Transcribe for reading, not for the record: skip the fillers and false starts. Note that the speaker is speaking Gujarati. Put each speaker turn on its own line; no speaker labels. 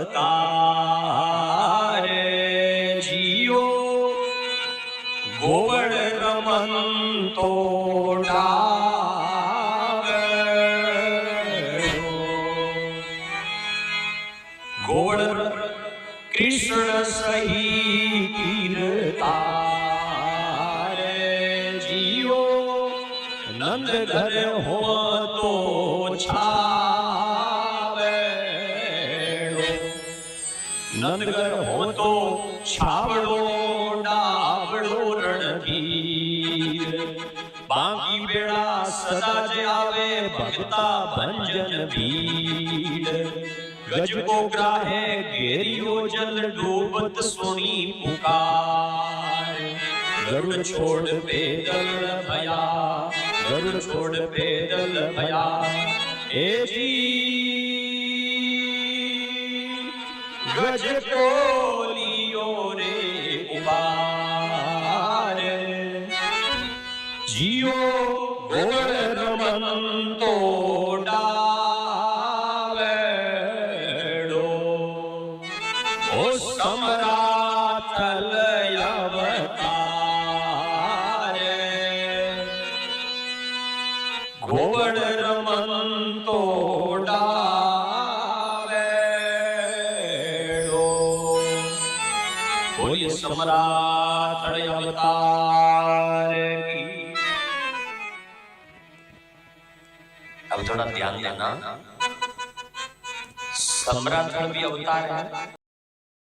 અવતારે જીઓ ગોવળ રમંતો ગોવળ કૃષ્ણ સહી કીર્તારે જીઓ નંદ ઘર હો તો છાવે નંદગર હો તો છાવડો ડાબડો રણધીર બાકી બેડા સદા જે આવે ભક્તા ભંજન ભીડ ગજકો ગ્રાહે ઘેરિયો જલ ડૂબત સુની પુકાર ગરુડ છોડ પેદલ ભયા ગરુડ છોડ પેદલ ભયા એ ગજ ટોલિયો રે ઉબારે જીઓ ગોળ રમંતો ડાવેડો ઓ સમ્રાટ લય અવતારે ગોળ રમંતો बोलिए सम्राट अवतार की। अब थोड़ा ध्यान देना, सम्राट भी अवतार है।